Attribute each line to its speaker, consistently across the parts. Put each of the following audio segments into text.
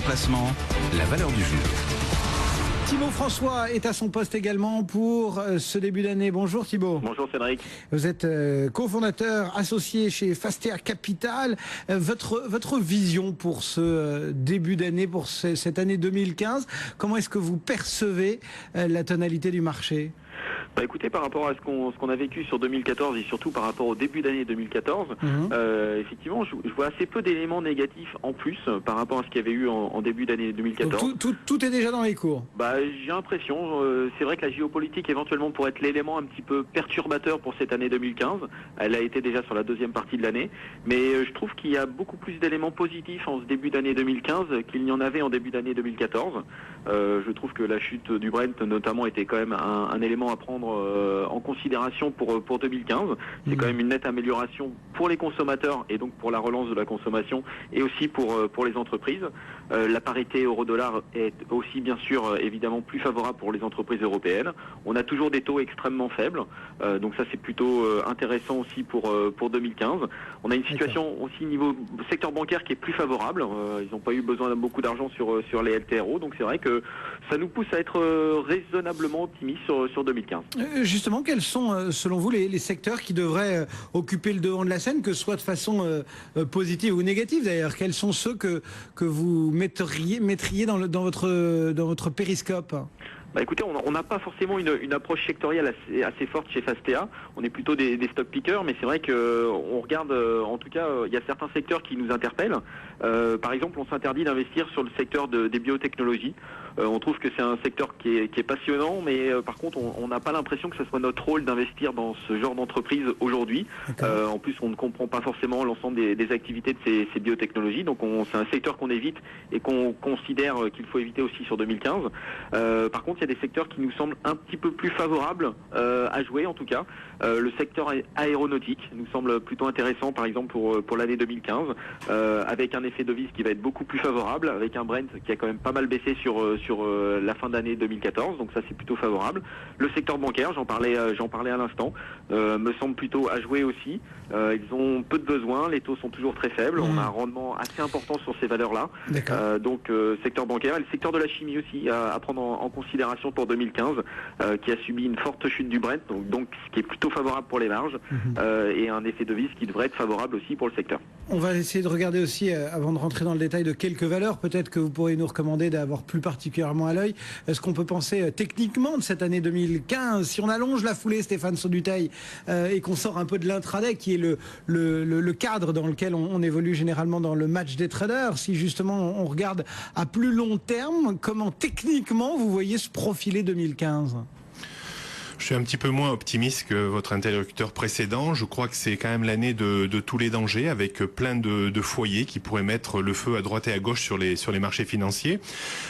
Speaker 1: Le placement, la valeur du jour.
Speaker 2: Thibaut François est à son poste également pour ce début d'année. Bonjour Thibaut.
Speaker 3: Bonjour Cédric.
Speaker 2: Vous êtes cofondateur associé chez Fastea Capital. Votre vision pour ce début d'année, pour cette année 2015, comment est-ce que vous percevez la tonalité du marché ?
Speaker 3: Écoutez, par rapport à ce qu'on a vécu sur 2014 et surtout par rapport au début d'année 2014, effectivement, je vois assez peu d'éléments négatifs en plus par rapport à ce qu'il y avait eu en début d'année 2014.
Speaker 2: Donc tout est déjà dans les cours.
Speaker 3: J'ai l'impression, c'est vrai que la géopolitique éventuellement pourrait être l'élément un petit peu perturbateur pour cette année 2015. Elle a été déjà sur la deuxième partie de l'année, mais je trouve qu'il y a beaucoup plus d'éléments positifs en ce début d'année 2015 qu'il n'y en avait en début d'année 2014. Je trouve que la chute du Brent notamment était quand même un élément à prendre en considération pour 2015. C'est quand même une nette amélioration pour les consommateurs et donc pour la relance de la consommation et aussi pour les entreprises. La parité euro-dollar est aussi bien sûr évidemment plus favorable pour les entreprises européennes. On a toujours des taux extrêmement faibles, donc ça c'est plutôt intéressant aussi pour 2015. On a une situation aussi niveau secteur bancaire qui est plus favorable. Ils n'ont pas eu besoin de beaucoup d'argent sur les LTRO, donc c'est vrai que ça nous pousse à être raisonnablement optimistes sur 2015.
Speaker 2: Justement, quels sont, selon vous, les secteurs qui devraient occuper le devant de la scène, que ce soit de façon positive ou négative d'ailleurs? Quels sont ceux que vous mettriez dans votre périscope?
Speaker 3: Écoutez, on n'a pas forcément une approche sectorielle assez forte chez Fastea. On est plutôt des stock pickers, mais c'est vrai qu'on regarde, en tout cas, il y a certains secteurs qui nous interpellent. Par exemple, on s'interdit d'investir sur le secteur des biotechnologies. On trouve que c'est un secteur qui est passionnant, mais par contre, on n'a pas l'impression que ce soit notre rôle d'investir dans ce genre d'entreprise aujourd'hui. En plus, on ne comprend pas forcément l'ensemble des activités de ces biotechnologies, donc c'est un secteur qu'on évite et qu'on considère qu'il faut éviter aussi sur 2015. Par contre, il y a des secteurs qui nous semblent un petit peu plus favorables à jouer, en tout cas. Le secteur aéronautique nous semble plutôt intéressant, par exemple pour l'année 2015, avec un effet devise qui va être beaucoup plus favorable, avec un Brent qui a quand même pas mal baissé sur la fin d'année 2014, donc ça c'est plutôt favorable. Le secteur bancaire, j'en parlais à l'instant, me semble plutôt à jouer aussi. Ils ont peu de besoins, les taux sont toujours très faibles, on a un rendement assez important sur ces valeurs-là. Donc secteur bancaire, et le secteur de la chimie aussi à prendre en considération pour 2015, qui a subi une forte chute du Brent, donc ce qui est plutôt favorable pour les marges, et un effet devise qui devrait être favorable aussi pour le secteur.
Speaker 2: On va essayer de regarder aussi, avant de rentrer dans le détail de quelques valeurs, peut-être que vous pourriez nous recommander d'avoir plus particulièrement à l'œil ce qu'on peut penser techniquement de cette année 2015. Si on allonge la foulée, Stéphane Sauduteil, et qu'on sort un peu de l'intraday, qui est le cadre dans lequel on évolue généralement dans le match des traders, si justement on regarde à plus long terme, comment techniquement vous voyez se profiler 2015?
Speaker 4: Je suis un petit peu moins optimiste que votre interlocuteur précédent. Je crois que c'est quand même l'année de tous les dangers, avec plein de foyers qui pourraient mettre le feu à droite et à gauche sur les marchés financiers.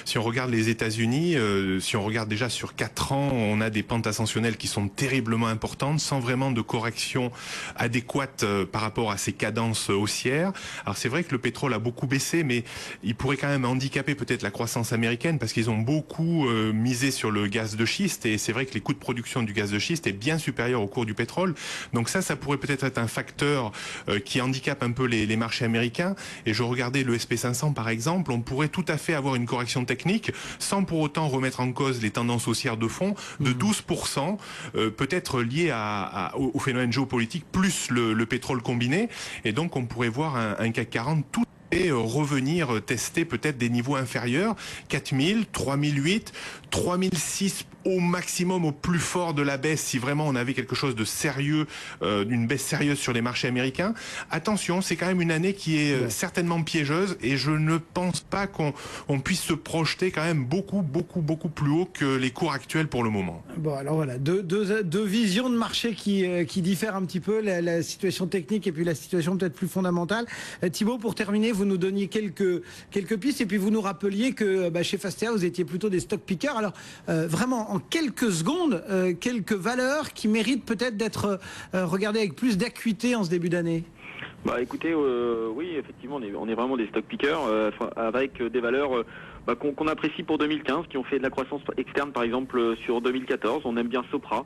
Speaker 4: Si on regarde les États-Unis, si on regarde déjà sur 4 ans, on a des pentes ascensionnelles qui sont terriblement importantes, sans vraiment de correction adéquate par rapport à ces cadences haussières. Alors c'est vrai que le pétrole a beaucoup baissé, mais il pourrait quand même handicaper peut-être la croissance américaine, parce qu'ils ont beaucoup misé sur le gaz de schiste, et c'est vrai que les coûts de production du gaz de schiste est bien supérieur au cours du pétrole. Donc ça pourrait peut-être être un facteur qui handicape un peu les marchés américains. Et je regardais le SP500 par exemple, on pourrait tout à fait avoir une correction technique sans pour autant remettre en cause les tendances haussières de fond de 12%, peut-être lié au phénomène géopolitique plus le pétrole combiné. Et donc on pourrait voir un CAC 40 tout et revenir tester peut-être des niveaux inférieurs, 4000, 3008, 3006 au maximum, au plus fort de la baisse, si vraiment on avait quelque chose de sérieux, une baisse sérieuse sur les marchés américains. Attention, c'est quand même une année qui est certainement piégeuse, et je ne pense pas qu'on puisse se projeter quand même beaucoup plus haut que les cours actuels pour le moment.
Speaker 2: Bon, alors voilà, deux visions de marché qui diffèrent un petit peu, la situation technique et puis la situation peut-être plus fondamentale. Thibaut, pour terminer, vous nous donniez quelques pistes, et puis vous nous rappeliez que chez Fastea, vous étiez plutôt des stock pickers. Alors, vraiment, en quelques secondes, quelques valeurs qui méritent peut-être d'être regardées avec plus d'acuité en ce début d'année.
Speaker 3: Bah écoutez, oui, effectivement, on est vraiment des stock pickers avec des valeurs qu'on apprécie pour 2015, qui ont fait de la croissance externe, par exemple sur 2014. On aime bien Sopra.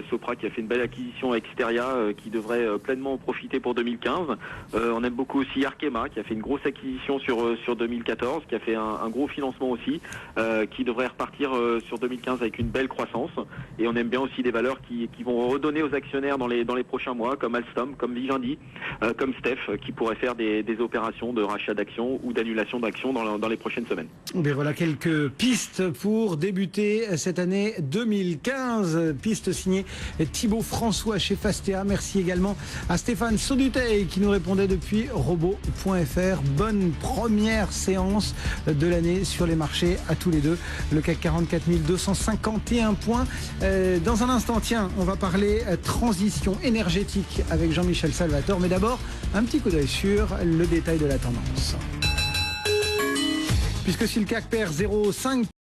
Speaker 3: Sopra qui a fait une belle acquisition avec Steria, qui devrait pleinement en profiter pour 2015. On aime beaucoup aussi Arkema, qui a fait une grosse acquisition sur 2014, qui a fait un gros financement aussi, qui devrait repartir sur 2015 avec une belle croissance. Et on aime bien aussi des valeurs qui vont redonner aux actionnaires dans les prochains mois, comme Alstom, comme Vivendi, comme Steph, qui pourrait faire des opérations de rachat d'actions ou d'annulation d'actions dans les prochaines semaines.
Speaker 2: Mais voilà quelques pistes pour débuter cette année 2015. Piste signée Thibaut François chez Fastea. Merci également à Stéphane Sauduteil qui nous répondait depuis robot.fr. Bonne première séance de l'année sur les marchés à tous les deux. Le CAC 44 251 points. Dans un instant, tiens, on va parler transition énergétique avec Jean-Michel Salvatore. Mais d'abord, un petit coup d'œil sur le détail de la tendance. Puisque si le CAC perd 0,5